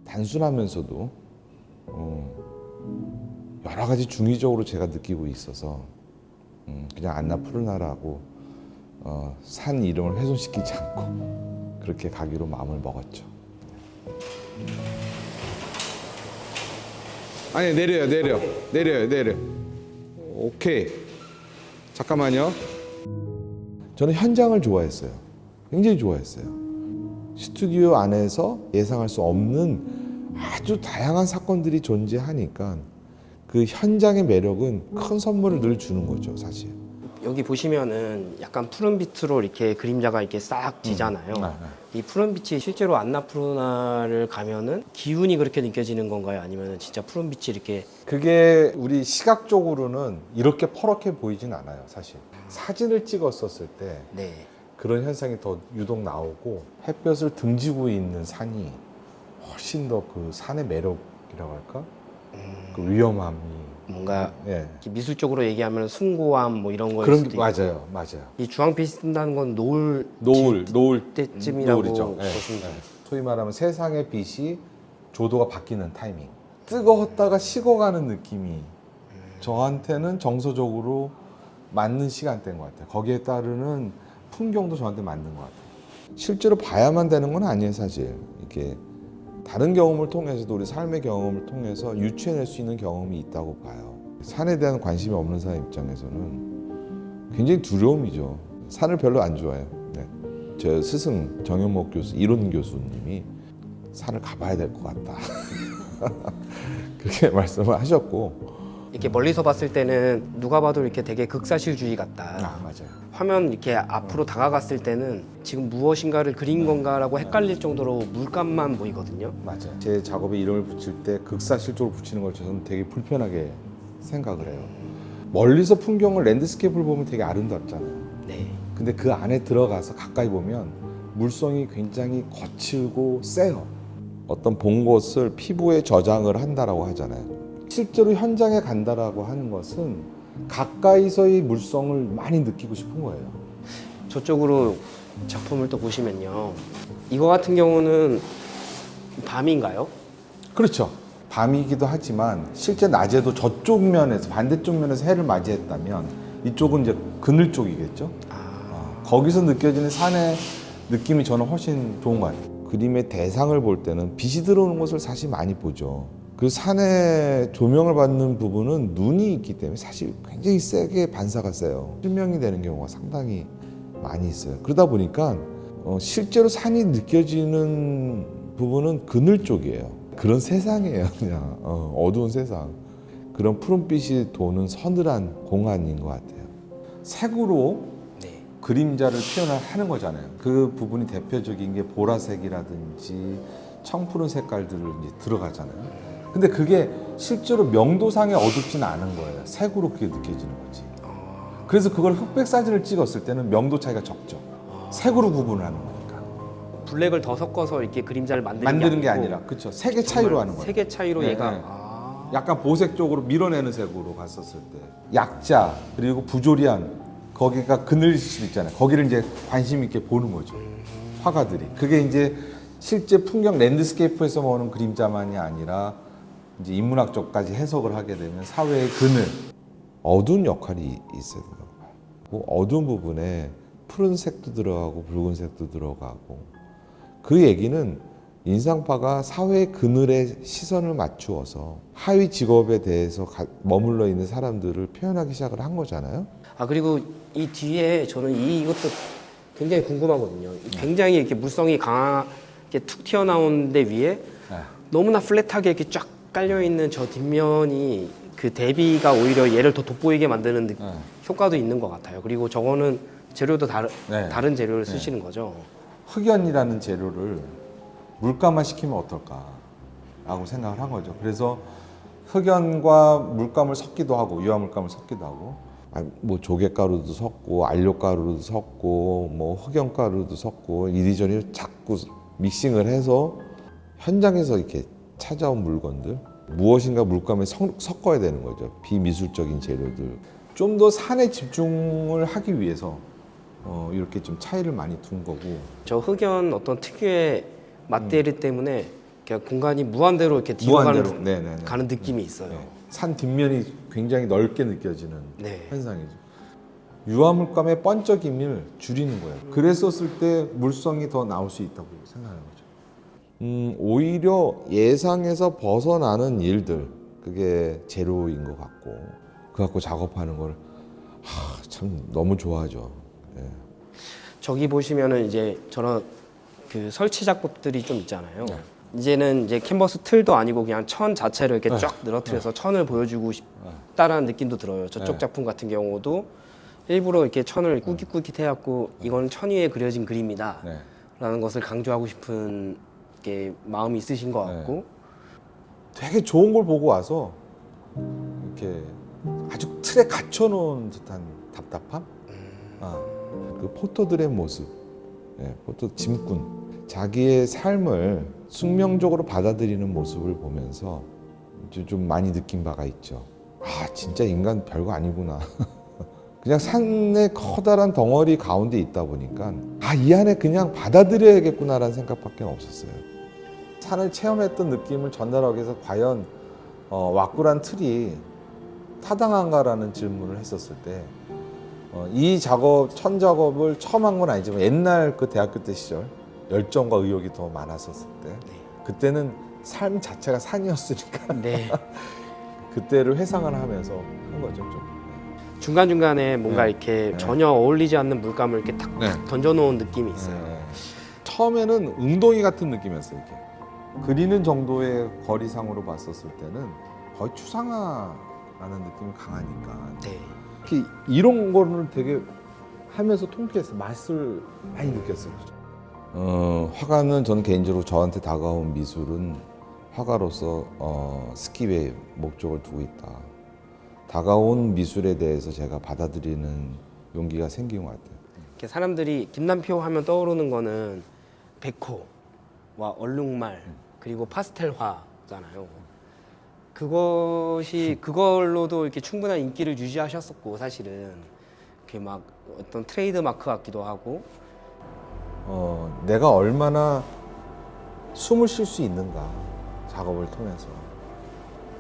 단순하면서도 여러 가지 중의적으로 제가 느끼고 있어서 그냥 안나푸르나라고 산 이름을 훼손시키지 않고 그렇게 가기로 마음을 먹었죠. 아니 내려요. 오케이. 잠깐만요. 저는 현장을 좋아했어요. 굉장히 좋아했어요. 스튜디오 안에서 예상할 수 없는 아주 다양한 사건들이 존재하니까 그 현장의 매력은 큰 선물을 늘 주는 거죠, 사실. 여기 보시면은 약간 푸른빛으로 이렇게 그림자가 이렇게 싹 지잖아요. 이 푸른빛이 실제로 안나푸르나를 가면은 기운이 그렇게 느껴지는 건가요? 아니면 진짜 푸른빛이 이렇게? 그게 우리 시각적으로는 이렇게 퍼렇게 보이진 않아요, 사실. 사진을 찍었었을 때 네. 그런 현상이 더 유독 나오고 햇볕을 등지고 있는 산이 훨씬 더 그 산의 매력이라고 할까? 그 위험함이 뭔가 예. 이렇게 미술적으로 얘기하면 숭고함 뭐 이런 거일 그런 수도 게 있고. 맞아요. 이 주황빛이 뜬다는 건 노을 때쯤이라고 노을이죠. 예. 보시면 돼요. 소위 말하면 세상의 빛이 조도가 바뀌는 타이밍. 뜨거웠다가 식어가는 느낌이 저한테는 정서적으로 맞는 시간대인 것 같아요. 거기에 따르는 풍경도 저한테 맞는 것 같아요. 실제로 봐야만 되는 건 아니에요, 사실. 이게 다른 경험을 통해서도 우리 삶의 경험을 통해서 유추해낼 수 있는 경험이 있다고 봐요. 산에 대한 관심이 없는 사람 입장에서는 굉장히 두려움이죠. 산을 별로 안 좋아해요. 네. 제 스승 정현목 교수, 이론 교수님이 산을 가봐야 될 것 같다. 그렇게 말씀을 하셨고. 이렇게 멀리서 봤을 때는 누가 봐도 이렇게 되게 극사실주의 같다. 맞아요. 화면 이렇게 앞으로 다가갔을 때는 지금 무엇인가를 그린 건가라고 헷갈릴 정도로 물감만 보이거든요. 맞아요. 제 작업에 이름을 붙일 때 극사실적으로 붙이는 걸 저는 되게 불편하게 생각을 해요. 멀리서 풍경을 랜드스케이프를 보면 되게 아름답잖아요. 네. 근데 그 안에 들어가서 가까이 보면 물성이 굉장히 거칠고 세요. 어떤 본 것을 피부에 저장을 한다라고 하잖아요. 실제로 현장에 간다라고 하는 것은 가까이서의 물성을 많이 느끼고 싶은 거예요. 저쪽으로 작품을 또 보시면요. 이거 같은 경우는 밤인가요? 그렇죠. 밤이기도 하지만 실제 낮에도 저쪽 면에서 반대쪽 면에서 해를 맞이했다면 이쪽은 이제 그늘 쪽이겠죠. 거기서 느껴지는 산의 느낌이 저는 훨씬 좋은 것 같아요. 그림의 대상을 볼 때는 빛이 들어오는 것을 사실 많이 보죠. 그 산에 조명을 받는 부분은 눈이 있기 때문에 사실 굉장히 세게 반사가 세요. 실명이 되는 경우가 상당히 많이 있어요. 그러다 보니까 실제로 산이 느껴지는 부분은 그늘 쪽이에요. 그런 세상이에요. 그냥 어두운 세상. 그런 푸른빛이 도는 서늘한 공간인 것 같아요. 색으로 네. 그림자를 표현을 하는 거잖아요. 그 부분이 대표적인 게 보라색이라든지 청푸른 색깔들을 이제 들어가잖아요. 근데 그게 실제로 명도상에 어둡지는 않은 거예요. 색으로 그게 느껴지는 거지. 그래서 그걸 흑백 사진을 찍었을 때는 명도 차이가 적죠. 색으로 구분을 하는 거니까. 블랙을 더 섞어서 이렇게 그림자를 만드는 게 아니라, 그렇죠. 색의 차이로 하는 거예요. 색의 차이로 네, 얘가 네. 약간 보색 쪽으로 밀어내는 색으로 갔었을 때 약자 그리고 부조리한 거기가 그늘일 수도 있잖아요. 거기를 이제 관심 있게 보는 거죠. 화가들이. 그게 이제 실제 풍경 랜드스케이프에서 보는 그림자만이 아니라 이제 인문학적까지 해석을 하게 되면 사회의 그늘, 어두운 역할이 있어야 된다고 봐요. 그 어두운 부분에 푸른색도 들어가고 붉은색도 들어가고 그 얘기는 인상파가 사회의 그늘에 시선을 맞추어서 하위 직업에 대해서 머물러 있는 사람들을 표현하기 시작을 한 거잖아요. 그리고 이 뒤에 저는 이것도 굉장히 궁금하거든요. 굉장히 이렇게 물성이 강하게 툭 튀어나온 데 위에 너무나 플랫하게 이렇게 쫙 깔려있는 저 뒷면이 그 대비가 오히려 얘를 더 돋보이게 만드는 효과도 있는 것 같아요. 그리고 저거는 재료도 다른 재료를 쓰시는 거죠. 흑연이라는 재료를 물감화 시키면 어떨까라고 생각을 한 거죠. 그래서 흑연과 물감을 섞기도 하고 유화물감을 섞기도 하고 뭐 조개가루도 섞고 알료가루도 섞고 뭐 흑연가루도 섞고 이리저리 자꾸 믹싱을 해서 현장에서 이렇게 찾아온 물건들, 무엇인가 물감에 섞어야 되는 거죠. 비미술적인 재료들. 좀 더 산에 집중을 하기 위해서 이렇게 좀 차이를 많이 둔 거고. 저 흑연 어떤 특유의 맛대리 때문에 그냥 공간이 무한대로 이렇게 뒤로 무한대로. 네네네. 가는 느낌이 있어요. 네. 산 뒷면이 굉장히 넓게 느껴지는 네. 현상이죠. 유화물감의 번쩍임을 줄이는 거예요. 그랬었을 때 물성이 더 나올 수 있다고 생각하는 거죠. 오히려 예상에서 벗어나는 일들, 그게 제로인 것 같고, 그 갖고 작업하는 걸 참 너무 좋아하죠. 예. 저기 보시면은 이제 저런 그 설치 작법들이 좀 있잖아요. 이제는 이제 캔버스 틀도 아니고 그냥 천 자체를 이렇게 쫙 늘어뜨려서 천을 보여주고 싶다라는 느낌도 들어요. 저쪽 네. 작품 같은 경우도 일부러 이렇게 천을 꾸깃꾸깃 해갖고 이건 천 위에 그려진 그림이다 네. 라는 것을 강조하고 싶은 게 마음이 있으신 것 같고 되게 좋은 걸 보고 와서 이렇게 아주 틀에 갇혀놓은 듯한 답답함? 그 포터들의 모습, 포터 짐꾼, 자기의 삶을 숙명적으로 받아들이는 모습을 보면서 좀 많이 느낀 바가 있죠. 아, 진짜 인간 별거 아니구나. 그냥 산의 커다란 덩어리 가운데 있다 보니까 이 안에 그냥 받아들여야겠구나라는 생각밖에 없었어요. 산을 체험했던 느낌을 전달하기 위해서 과연 와꾸란 틀이 타당한가라는 질문을 했었을 때 이 작업, 천 작업을 처음 한 건 아니지만 옛날 그 대학교 때 시절 열정과 의욕이 더 많았었을 때 그때는 삶 자체가 산이었으니까 네. 그때를 회상을 하면서 한 거죠 좀. 중간중간에 뭔가 네. 이렇게 네. 전혀 어울리지 않는 물감을 이렇게 탁 네. 던져놓은 느낌이 있어요. 처음에는 웅덩이 같은 느낌이었어요. 이렇게 그리는 정도의 거리상으로 봤었을 때는 거의 추상화라는 느낌이 강하니까 네. 특히 이런 거를 되게 하면서 통쾌해서 맛을 많이 느꼈어요. 화가는 저는 개인적으로 저한테 다가온 미술은 화가로서 스킵의 목적을 두고 있다. 다가온 미술에 대해서 제가 받아들이는 용기가 생긴 것 같아요. 이렇게 사람들이 김남표 하면 떠오르는 거는 백호와 얼룩말 그리고 파스텔화잖아요. 그걸로도 이렇게 충분한 인기를 유지하셨었고 사실은 그게 막 어떤 트레이드 마크 같기도 하고 내가 얼마나 숨을 쉴 수 있는가 작업을 통해서.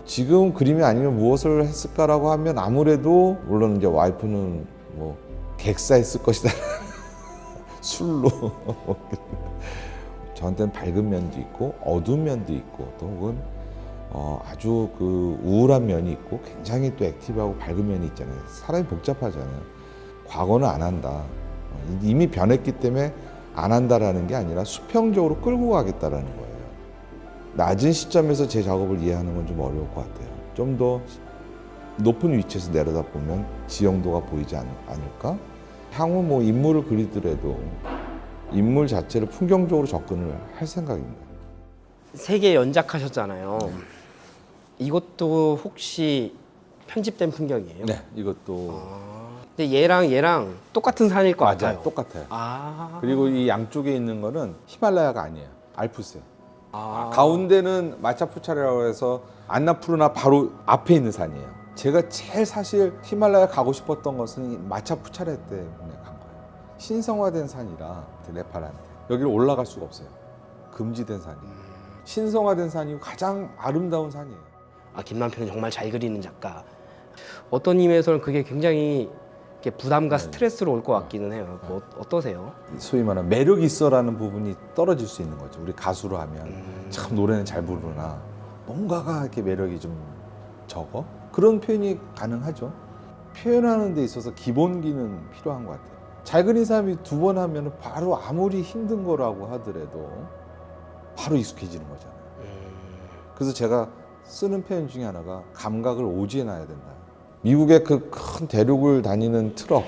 지금 그림이 아니면 무엇을 했을까라고 하면 아무래도 물론 이제 와이프는 뭐 객사했을 것이다. 술로. 저한테는 밝은 면도 있고 어두운 면도 있고 또 혹은 아주 그 우울한 면이 있고 굉장히 또 액티브하고 밝은 면이 있잖아요. 사람이 복잡하잖아요. 과거는 안 한다. 이미 변했기 때문에 안 한다라는 게 아니라 수평적으로 끌고 가겠다라는 거예요. 낮은 시점에서 제 작업을 이해하는 건 좀 어려울 것 같아요. 좀 더 높은 위치에서 내려다보면 지형도가 보이지 않을까? 향후 뭐 인물을 그리더라도 인물 자체를 풍경적으로 접근을 할 생각입니다. 3개 연작하셨잖아요. 이것도 혹시 편집된 풍경이에요? 네, 이것도 근데 얘랑 똑같은 산일 것 맞아요. 같아요. 똑같아요. 아. 그리고 이 양쪽에 있는 거는 히말라야가 아니에요. 알프스예요. 아. 가운데는 마차푸차라고 해서 안나푸르나 바로 앞에 있는 산이에요. 제가 제일 사실 히말라야 가고 싶었던 것은 이 마차푸차라 때문에 간 거예요. 신성화된 산이라 네팔한테 여기를 올라갈 수가 없어요. 금지된 산이에요. 신성화된 산이고 가장 아름다운 산이에요. 김남표는 정말 잘 그리는 작가. 어떤 의미에서는 그게 굉장히 이렇게 부담과 스트레스로 올 것 같기는 해요. 뭐 어떠세요? 소위 말하는 매력 있어라는 부분이 떨어질 수 있는 거죠. 우리 가수로 하면 참 노래는 잘 부르나 뭔가가 이렇게 매력이 좀 적어? 그런 표현이 가능하죠. 표현하는 데 있어서 기본기는 필요한 것 같아요. 잘 그린 사람이 2번 하면 바로 아무리 힘든 거라고 하더라도 바로 익숙해지는 거잖아요. 그래서 제가 쓰는 표현 중에 하나가 감각을 오지에 놔야 된다. 미국의 그 큰 대륙을 다니는 트럭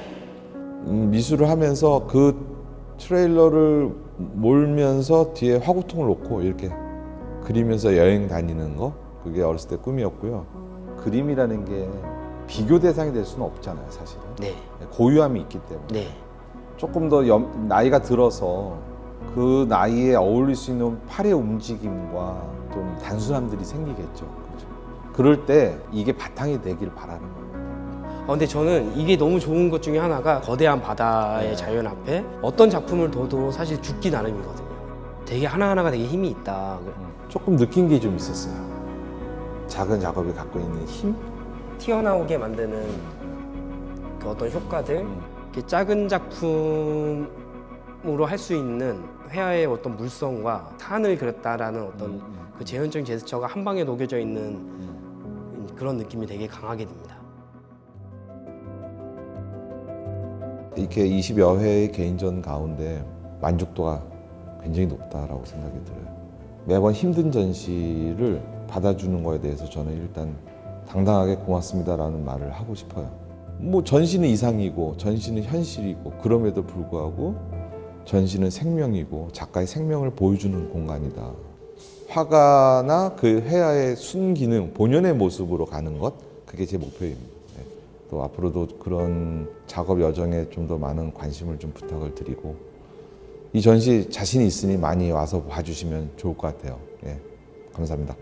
미술을 하면서 그 트레일러를 몰면서 뒤에 화구통을 놓고 이렇게 그리면서 여행 다니는 거 그게 어렸을 때 꿈이었고요. 그림이라는 게 비교 대상이 될 수는 없잖아요, 사실은. 네. 고유함이 있기 때문에 네. 조금 더 나이가 들어서 그 나이에 어울릴 수 있는 팔의 움직임과 좀 단순함들이 생기겠죠. 그렇죠. 그럴 때 이게 바탕이 되길 바라는 거예요. 근데 저는 이게 너무 좋은 것 중에 하나가 거대한 바다의 네. 자연 앞에 어떤 작품을 둬도 사실 죽기 나름이거든요. 되게 하나하나가 되게 힘이 있다. 조금 느낀 게 좀 있었어요. 작은 작업이 갖고 있는 힘? 튀어나오게 만드는 그 어떤 효과들, 이렇게 작은 작품으로 할 수 있는 회화의 어떤 물성과 산을 그렸다라는 어떤 그 재현적인 제스처가 한 방에 녹여져 있는 그런 느낌이 되게 강하게 듭니다. 이렇게 20여 회의 개인전 가운데 만족도가 굉장히 높다라고 생각이 들어요. 매번 힘든 전시를 받아주는 거에 대해서 저는 일단 당당하게 고맙습니다라는 말을 하고 싶어요. 뭐 전시는 이상이고 전시는 현실이고 그럼에도 불구하고 전시는 생명이고 작가의 생명을 보여주는 공간이다. 화가나 그 회화의 순기능, 본연의 모습으로 가는 것, 그게 제 목표입니다. 네. 또 앞으로도 그런 작업 여정에 좀 더 많은 관심을 좀 부탁을 드리고 이 전시 자신이 있으니 많이 와서 봐주시면 좋을 것 같아요. 예, 감사합니다.